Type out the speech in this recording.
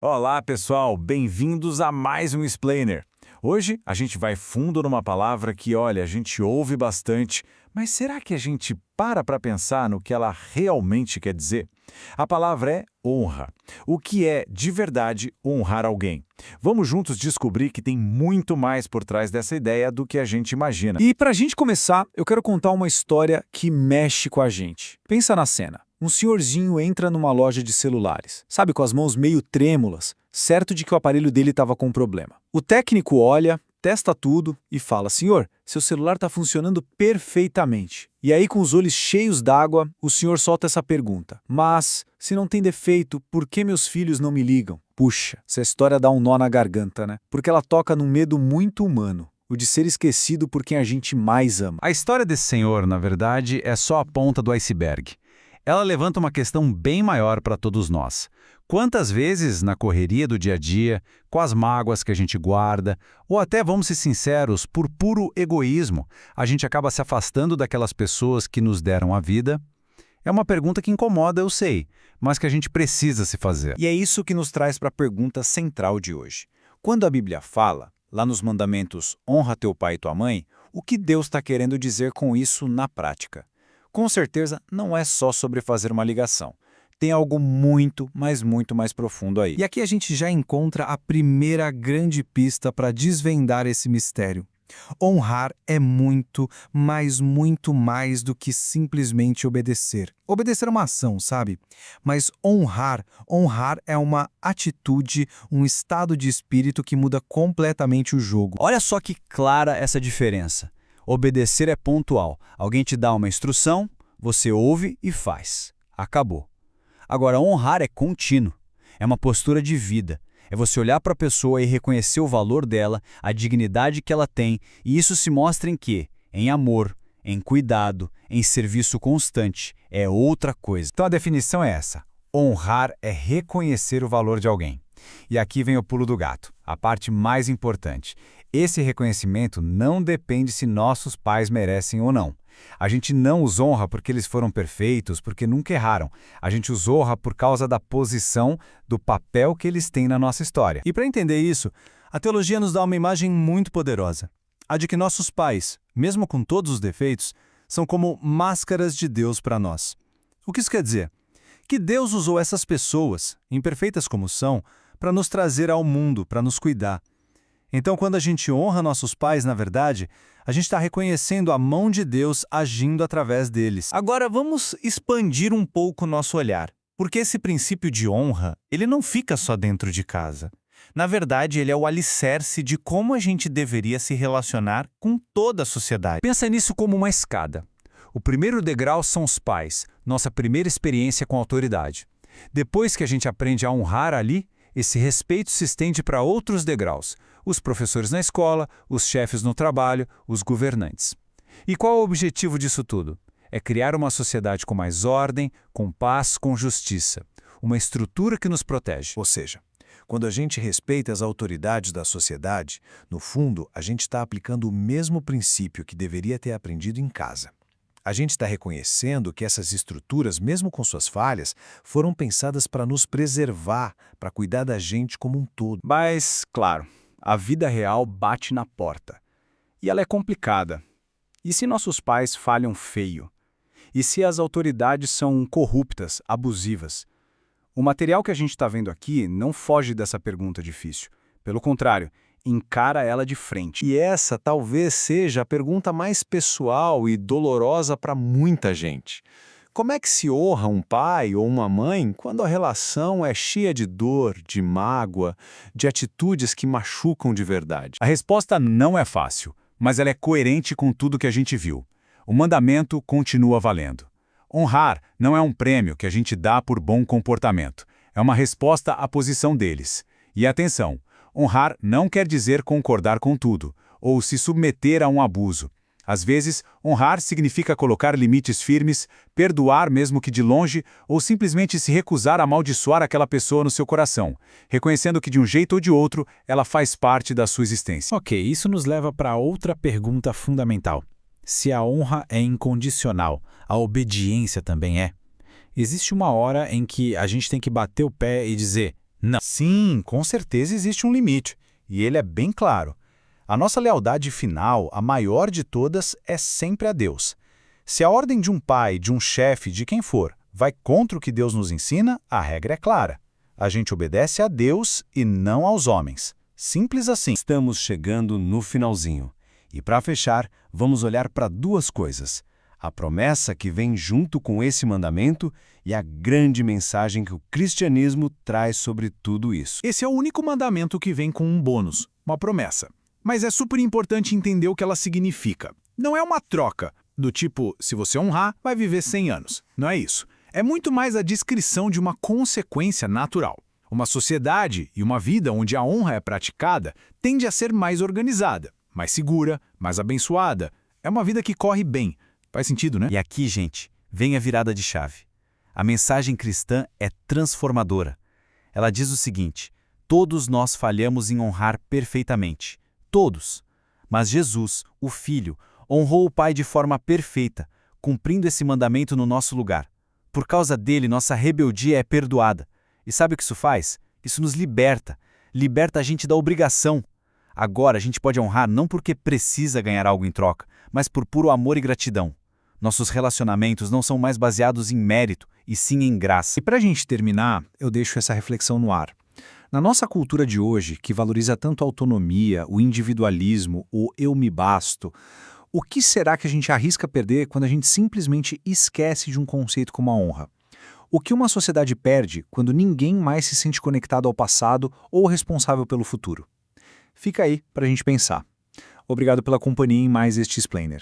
Olá, pessoal, bem-vindos a mais um Explainer. Hoje a gente vai fundo numa palavra que, olha, a gente ouve bastante, mas será que a gente para pensar no que ela realmente quer dizer? A palavra é honra. O que é, de verdade, honrar alguém? Vamos juntos descobrir que tem muito mais por trás dessa ideia do que a gente imagina. E para a gente começar, eu quero contar uma história que mexe com a gente. Pensa na cena. Um senhorzinho entra numa loja de celulares, sabe, com as mãos meio trêmulas, certo de que o aparelho dele estava com problema. O técnico olha, testa tudo e fala: "Senhor, seu celular está funcionando perfeitamente." E aí, com os olhos cheios d'água, o senhor solta essa pergunta: "Mas, se não tem defeito, por que meus filhos não me ligam?" Puxa, essa história dá um nó na garganta, né? Porque ela toca num medo muito humano. O de ser esquecido por quem a gente mais ama. A história desse senhor, na verdade, é só a ponta do iceberg. Ela levanta uma questão bem maior para todos nós. Quantas vezes, na correria do dia a dia, com as mágoas que a gente guarda, ou até, vamos ser sinceros, por puro egoísmo, a gente acaba se afastando daquelas pessoas que nos deram a vida? É uma pergunta que incomoda, eu sei, mas que a gente precisa se fazer. E é isso que nos traz para a pergunta central de hoje. Quando a Bíblia fala, lá nos mandamentos "honra teu pai e tua mãe", o que Deus está querendo dizer com isso na prática? Com certeza, não é só sobre fazer uma ligação. Tem algo muito, mas muito mais profundo aí. E aqui a gente já encontra a primeira grande pista para desvendar esse mistério. Honrar é muito, mas muito mais do que simplesmente obedecer. Obedecer é uma ação, sabe? Mas honrar é uma atitude, um estado de espírito que muda completamente o jogo. Olha só que clara essa diferença. Obedecer é pontual. Alguém te dá uma instrução, você ouve e faz. Acabou. Agora, honrar é contínuo. É uma postura de vida. É você olhar para a pessoa e reconhecer o valor dela, a dignidade que ela tem, e isso se mostra em quê? Em amor, em cuidado, em serviço constante. É outra coisa. Então a definição é essa. Honrar é reconhecer o valor de alguém. E aqui vem o pulo do gato, a parte mais importante. Esse reconhecimento não depende se nossos pais merecem ou não. A gente não os honra porque eles foram perfeitos, porque nunca erraram. A gente os honra por causa da posição, do papel que eles têm na nossa história. E para entender isso, a teologia nos dá uma imagem muito poderosa. A de que nossos pais, mesmo com todos os defeitos, são como máscaras de Deus para nós. O que isso quer dizer? Que Deus usou essas pessoas, imperfeitas como são, para nos trazer ao mundo, para nos cuidar. Então, quando a gente honra nossos pais, na verdade, a gente está reconhecendo a mão de Deus agindo através deles. Agora, vamos expandir um pouco o nosso olhar, porque esse princípio de honra, ele não fica só dentro de casa. Na verdade, ele é o alicerce de como a gente deveria se relacionar com toda a sociedade. Pensa nisso como uma escada. O primeiro degrau são os pais, nossa primeira experiência com autoridade. Depois que a gente aprende a honrar ali, esse respeito se estende para outros degraus, os professores na escola, os chefes no trabalho, os governantes. E qual é o objetivo disso tudo? É criar uma sociedade com mais ordem, com paz, com justiça. Uma estrutura que nos protege. Ou seja, quando a gente respeita as autoridades da sociedade, no fundo, a gente está aplicando o mesmo princípio que deveria ter aprendido em casa. A gente está reconhecendo que essas estruturas, mesmo com suas falhas, foram pensadas para nos preservar, para cuidar da gente como um todo. Mas, claro, a vida real bate na porta. E ela é complicada. E se nossos pais falham feio? E se as autoridades são corruptas, abusivas? O material que a gente está vendo aqui não foge dessa pergunta difícil. Pelo contrário, encara ela de frente. E essa talvez seja a pergunta mais pessoal e dolorosa para muita gente. Como é que se honra um pai ou uma mãe quando a relação é cheia de dor, de mágoa, de atitudes que machucam de verdade? A resposta não é fácil, mas ela é coerente com tudo que a gente viu. O mandamento continua valendo. Honrar não é um prêmio que a gente dá por bom comportamento. É uma resposta à posição deles. E atenção, honrar não quer dizer concordar com tudo, ou se submeter a um abuso. Às vezes, honrar significa colocar limites firmes, perdoar mesmo que de longe, ou simplesmente se recusar a amaldiçoar aquela pessoa no seu coração, reconhecendo que de um jeito ou de outro, ela faz parte da sua existência. Ok, isso nos leva para outra pergunta fundamental. Se a honra é incondicional, a obediência também é. Existe uma hora em que a gente tem que bater o pé e dizer: Não. Sim, com certeza existe um limite, e ele é bem claro. A nossa lealdade final, a maior de todas, é sempre a Deus. Se a ordem de um pai, de um chefe, de quem for, vai contra o que Deus nos ensina, a regra é clara. A gente obedece a Deus e não aos homens. Simples assim. Estamos chegando no finalzinho. E para fechar, vamos olhar para duas coisas. A promessa que vem junto com esse mandamento e a grande mensagem que o cristianismo traz sobre tudo isso. Esse é o único mandamento que vem com um bônus, uma promessa. Mas é super importante entender o que ela significa. Não é uma troca, do tipo, se você honrar, vai viver 100 anos. Não é isso. É muito mais a descrição de uma consequência natural. Uma sociedade e uma vida onde a honra é praticada tende a ser mais organizada, mais segura, mais abençoada. É uma vida que corre bem. Faz sentido, né? E aqui, gente, vem a virada de chave. A mensagem cristã é transformadora. Ela diz o seguinte: todos nós falhamos em honrar perfeitamente. Todos. Mas Jesus, o Filho, honrou o Pai de forma perfeita, cumprindo esse mandamento no nosso lugar. Por causa dele, nossa rebeldia é perdoada. E sabe o que isso faz? Isso nos liberta. Liberta a gente da obrigação. Agora a gente pode honrar não porque precisa ganhar algo em troca, mas por puro amor e gratidão. Nossos relacionamentos não são mais baseados em mérito, e sim em graça. E para a gente terminar, eu deixo essa reflexão no ar. Na nossa cultura de hoje, que valoriza tanto a autonomia, o individualismo, o eu me basto, o que será que a gente arrisca perder quando a gente simplesmente esquece de um conceito como a honra? O que uma sociedade perde quando ninguém mais se sente conectado ao passado ou responsável pelo futuro? Fica aí para a gente pensar. Obrigado pela companhia em mais este Explainer.